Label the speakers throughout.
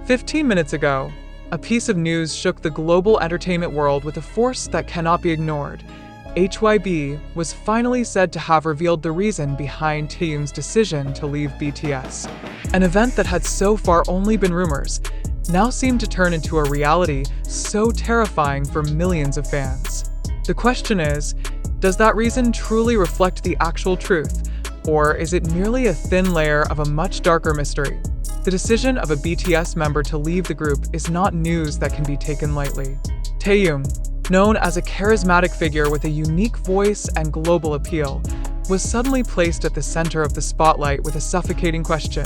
Speaker 1: 15 minutes ago, a piece of news shook the global entertainment world with a force that cannot be ignored. HYBE was finally said to have revealed the reason behind Taehyung's decision to leave BTS. An event that had so far only been rumors now seemed to turn into a reality so terrifying for millions of fans. The question is, does that reason truly reflect the actual truth, or is it merely a thin layer of a much darker mystery? The decision of a BTS member to leave the group is not news that can be taken lightly. Taehyung, known as a charismatic figure with a unique voice and global appeal, was suddenly placed at the center of the spotlight with a suffocating question.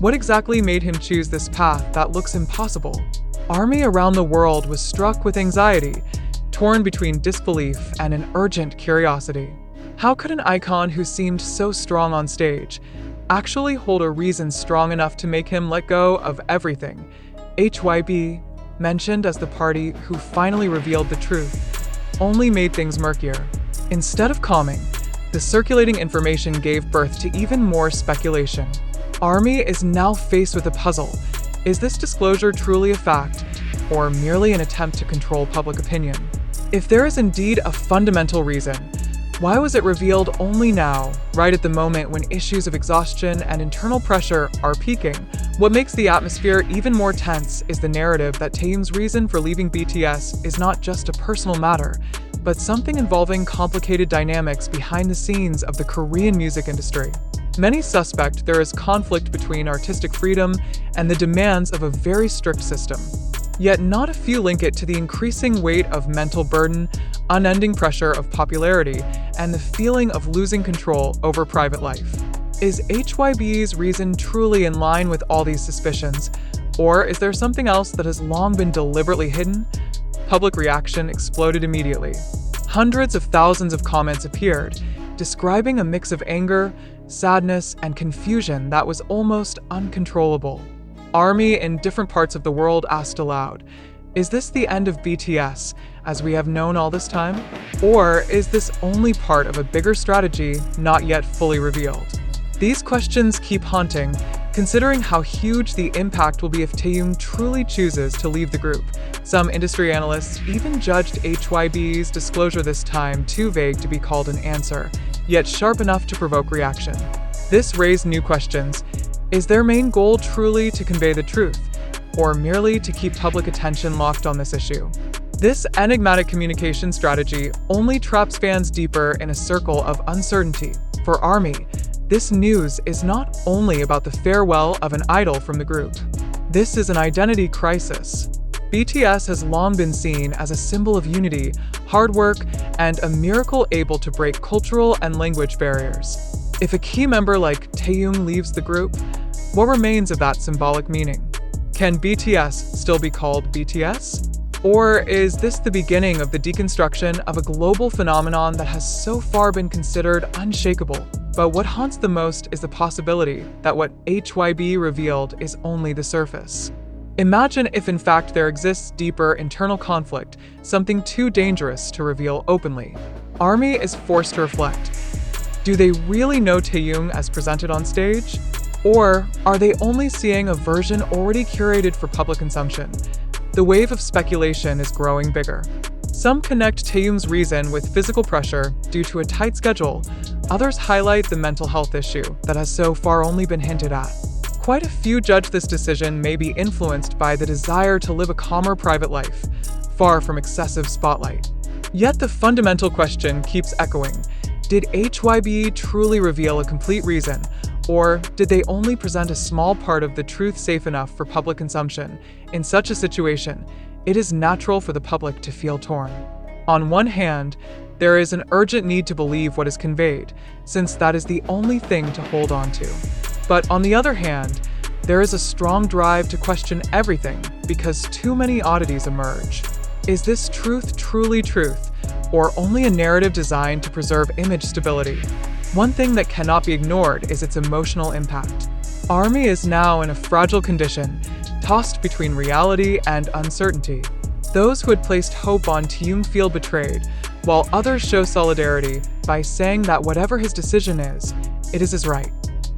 Speaker 1: What exactly made him choose this path that looks impossible? ARMY around the world was struck with anxiety, torn between disbelief and an urgent curiosity. How could an icon who seemed so strong on stage actually hold a reason strong enough to make him let go of everything? HYBE, mentioned as the party who finally revealed the truth, only made things murkier. Instead of calming, the circulating information gave birth to even more speculation. ARMY is now faced with a puzzle. Is this disclosure truly a fact, or merely an attempt to control public opinion? If there is indeed a fundamental reason, why was it revealed only now, right at the moment when issues of exhaustion and internal pressure are peaking? What makes the atmosphere even more tense is the narrative that Taehyung's reason for leaving BTS is not just a personal matter, but something involving complicated dynamics behind the scenes of the Korean music industry. Many suspect there is conflict between artistic freedom and the demands of a very strict system. Yet not a few link it to the increasing weight of mental burden, unending pressure of popularity, and the feeling of losing control over private life. Is HYBE's reason truly in line with all these suspicions, or is there something else that has long been deliberately hidden? Public reaction exploded immediately. Hundreds of thousands of comments appeared, describing a mix of anger, sadness, and confusion that was almost uncontrollable. ARMY in different parts of the world asked aloud, is this the end of BTS, as we have known all this time? Or is this only part of a bigger strategy not yet fully revealed? These questions keep haunting, considering how huge the impact will be if Taehyung truly chooses to leave the group. Some industry analysts even judged HYBE's disclosure this time too vague to be called an answer, yet sharp enough to provoke reaction. This raised new questions. Is their main goal truly to convey the truth, or merely to keep public attention locked on this issue? This enigmatic communication strategy only traps fans deeper in a circle of uncertainty. For ARMY, this news is not only about the farewell of an idol from the group. This is an identity crisis. BTS has long been seen as a symbol of unity, hard work, and a miracle able to break cultural and language barriers. If a key member like Taehyung leaves the group, what remains of that symbolic meaning? Can BTS still be called BTS? Or is this the beginning of the deconstruction of a global phenomenon that has so far been considered unshakable? But what haunts the most is the possibility that what HYBE revealed is only the surface. Imagine if in fact there exists deeper internal conflict, something too dangerous to reveal openly. ARMY is forced to reflect. Do they really know Taehyung as presented on stage? Or are they only seeing a version already curated for public consumption? The wave of speculation is growing bigger. Some connect Taehyung's reason with physical pressure due to a tight schedule. Others highlight the mental health issue that has so far only been hinted at. Quite a few judge this decision may be influenced by the desire to live a calmer private life, far from excessive spotlight. Yet the fundamental question keeps echoing. Did HYBE truly reveal a complete reason, or did they only present a small part of the truth safe enough for public consumption? In such a situation, it is natural for the public to feel torn. On one hand, there is an urgent need to believe what is conveyed, since that is the only thing to hold on to. But on the other hand, there is a strong drive to question everything because too many oddities emerge. Is this truth truly truth, or only a narrative designed to preserve image stability? One thing that cannot be ignored is its emotional impact. ARMY is now in a fragile condition, tossed between reality and uncertainty. Those who had placed hope on Taehyung feel betrayed, while others show solidarity by saying that whatever his decision is, it is his right.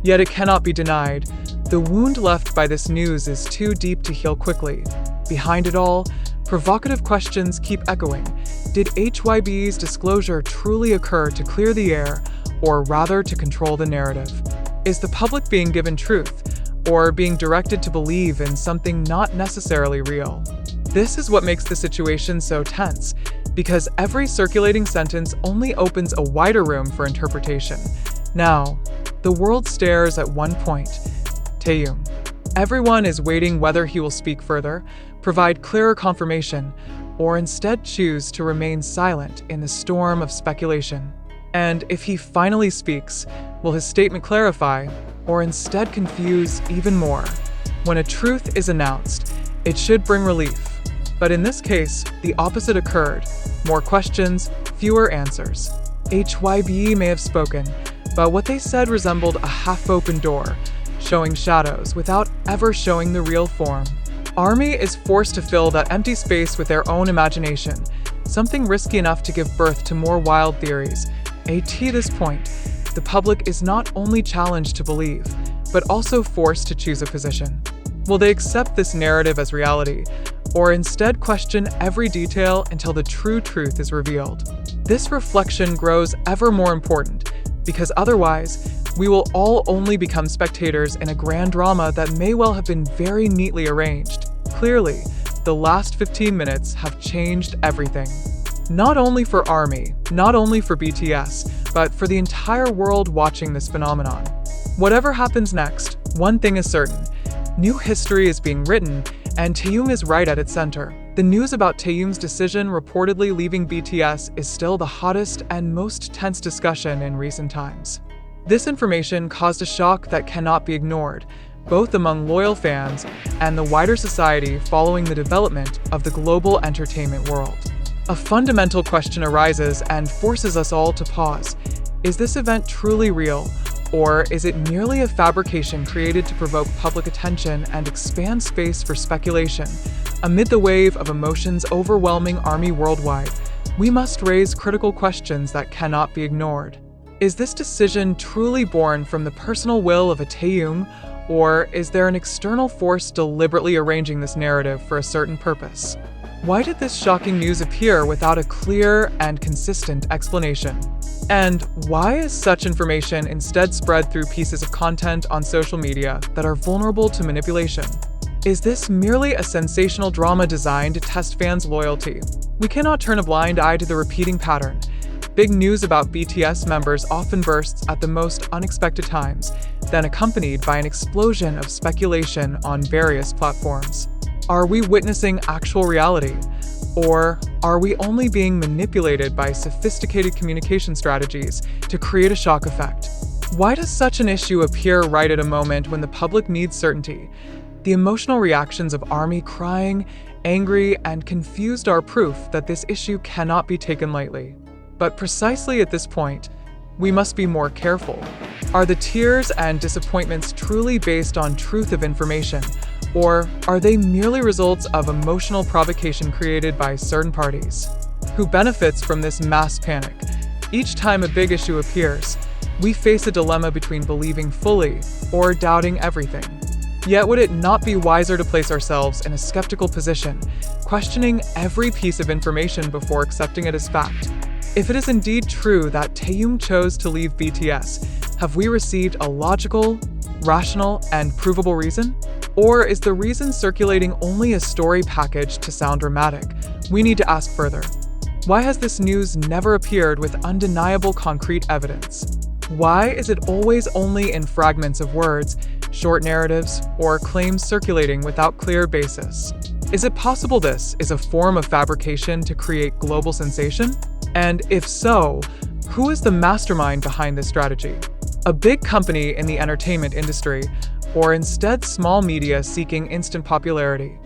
Speaker 1: Yet it cannot be denied, The wound left by this news is too deep to heal quickly. Behind it all, provocative questions keep echoing. Did HYBE's disclosure truly occur to clear the air, or rather to control the narrative? Is the public being given truth, or being directed to believe in something not necessarily real? This is what makes the situation so tense, because every circulating sentence only opens a wider room for interpretation. Now, the world stares at one point: Taehyung. Everyone is waiting whether he will speak further, provide clearer confirmation, or instead choose to remain silent in the storm of speculation. And if he finally speaks, will his statement clarify, or instead confuse even more? When a truth is announced, it should bring relief. But in this case, the opposite occurred. More questions, fewer answers. HYBE may have spoken, but what they said resembled a half-open door, showing shadows without ever showing the real form. ARMY is forced to fill that empty space with their own imagination, something risky enough to give birth to more wild theories. At this point, the public is not only challenged to believe, but also forced to choose a position. Will they accept this narrative as reality, or instead question every detail until the true truth is revealed? This reflection grows ever more important, because otherwise, we will all only become spectators in a grand drama that may well have been very neatly arranged. Clearly, the last 15 minutes have changed everything. Not only for ARMY, not only for BTS, but for the entire world watching this phenomenon. Whatever happens next, one thing is certain: new history is being written, and Taehyung is right at its center. The news about Taehyung's decision reportedly leaving BTS is still the hottest and most tense discussion in recent times. This information caused a shock that cannot be ignored, both among loyal fans and the wider society following the development of the global entertainment world. A fundamental question arises and forces us all to pause. Is this event truly real, or is it merely a fabrication created to provoke public attention and expand space for speculation? Amid the wave of emotions overwhelming ARMY worldwide, we must raise critical questions that cannot be ignored. Is this decision truly born from the personal will of a Taehyung, or is there an external force deliberately arranging this narrative for a certain purpose? Why did this shocking news appear without a clear and consistent explanation? And why is such information instead spread through pieces of content on social media that are vulnerable to manipulation? Is this merely a sensational drama designed to test fans' loyalty? We cannot turn a blind eye to the repeating pattern. Big news about BTS members often bursts at the most unexpected times, then accompanied by an explosion of speculation on various platforms. Are we witnessing actual reality? Or are we only being manipulated by sophisticated communication strategies to create a shock effect? Why does such an issue appear right at a moment when the public needs certainty? The emotional reactions of ARMY crying, angry, and confused are proof that this issue cannot be taken lightly. But precisely at this point, we must be more careful. Are the tears and disappointments truly based on truth of information, or are they merely results of emotional provocation created by certain parties? Who benefits from this mass panic? Each time a big issue appears, we face a dilemma between believing fully or doubting everything. Yet would it not be wiser to place ourselves in a skeptical position, questioning every piece of information before accepting it as fact? If it is indeed true that Taehyung chose to leave BTS, have we received a logical, rational, and provable reason? Or is the reason circulating only a story packaged to sound dramatic? We need to ask further. Why has this news never appeared with undeniable concrete evidence? Why is it always only in fragments of words, short narratives, or claims circulating without clear basis? Is it possible this is a form of fabrication to create global sensation? And if so, who is the mastermind behind this strategy? A big company in the entertainment industry, or instead small media seeking instant popularity?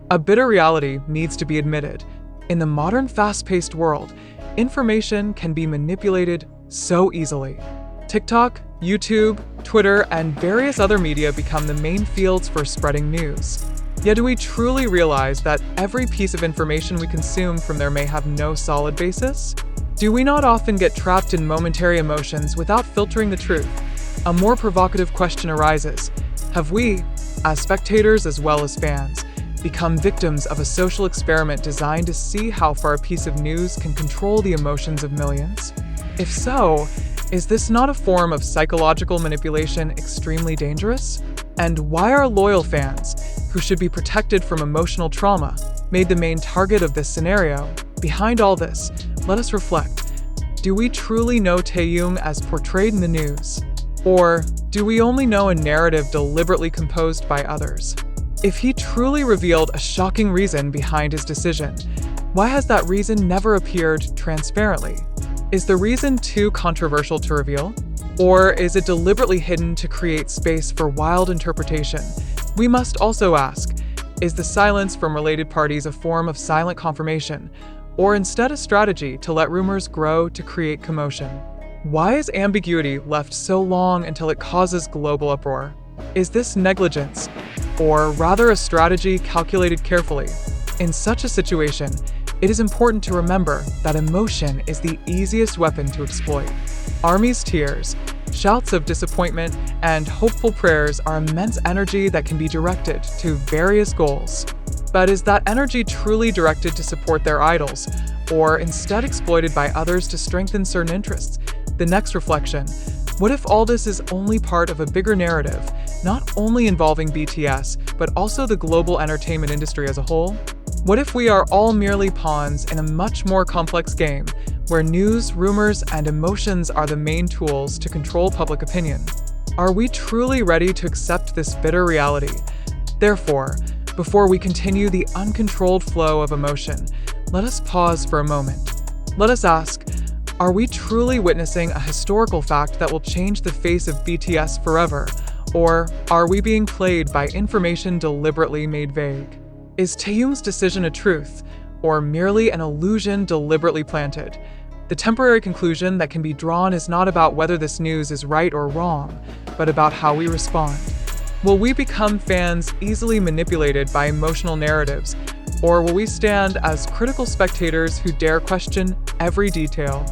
Speaker 1: A bitter reality needs to be admitted. In the modern fast-paced world, information can be manipulated so easily. TikTok, YouTube, Twitter, and various other media become the main fields for spreading news. Yet do we truly realize that every piece of information we consume from there may have no solid basis? Do we not often get trapped in momentary emotions without filtering the truth? A more provocative question arises. Have we, as spectators as well as fans, become victims of a social experiment designed to see how far a piece of news can control the emotions of millions? If so, is this not a form of psychological manipulation extremely dangerous? And why are loyal fans, who should be protected from emotional trauma, made the main target of this scenario? Behind all this, let us reflect. Do we truly know Taehyung as portrayed in the news? Or do we only know a narrative deliberately composed by others? If he truly revealed a shocking reason behind his decision, why has that reason never appeared transparently? Is the reason too controversial to reveal? Or is it deliberately hidden to create space for wild interpretation? We must also ask, is the silence from related parties a form of silent confirmation, or instead a strategy to let rumors grow to create commotion? Why is ambiguity left so long until it causes global uproar? Is this negligence, or rather a strategy calculated carefully? In such a situation, it is important to remember that emotion is the easiest weapon to exploit. Armies' tears, shouts of disappointment, and hopeful prayers are immense energy that can be directed to various goals. But is that energy truly directed to support their idols, or instead exploited by others to strengthen certain interests? The next reflection: what if all this is only part of a bigger narrative, not only involving BTS, but also the global entertainment industry as a whole? What if we are all merely pawns in a much more complex game, where news, rumors, and emotions are the main tools to control public opinion? Are we truly ready to accept this bitter reality? Therefore, before we continue the uncontrolled flow of emotion, let us pause for a moment. Let us ask, are we truly witnessing a historical fact that will change the face of BTS forever? Or are we being played by information deliberately made vague? Is Taehyung's decision a truth, or merely an illusion deliberately planted? The temporary conclusion that can be drawn is not about whether this news is right or wrong, but about how we respond. Will we become fans easily manipulated by emotional narratives, or will we stand as critical spectators who dare question every detail?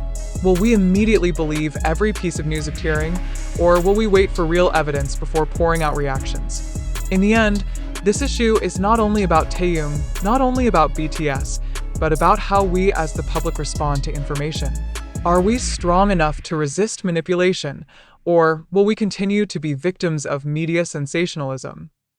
Speaker 1: Will we immediately believe every piece of news appearing, or will we wait for real evidence before pouring out reactions? In the end, this issue is not only about Taehyung, not only about BTS, but about how we as the public respond to information. Are we strong enough to resist manipulation, or will we continue to be victims of media sensationalism?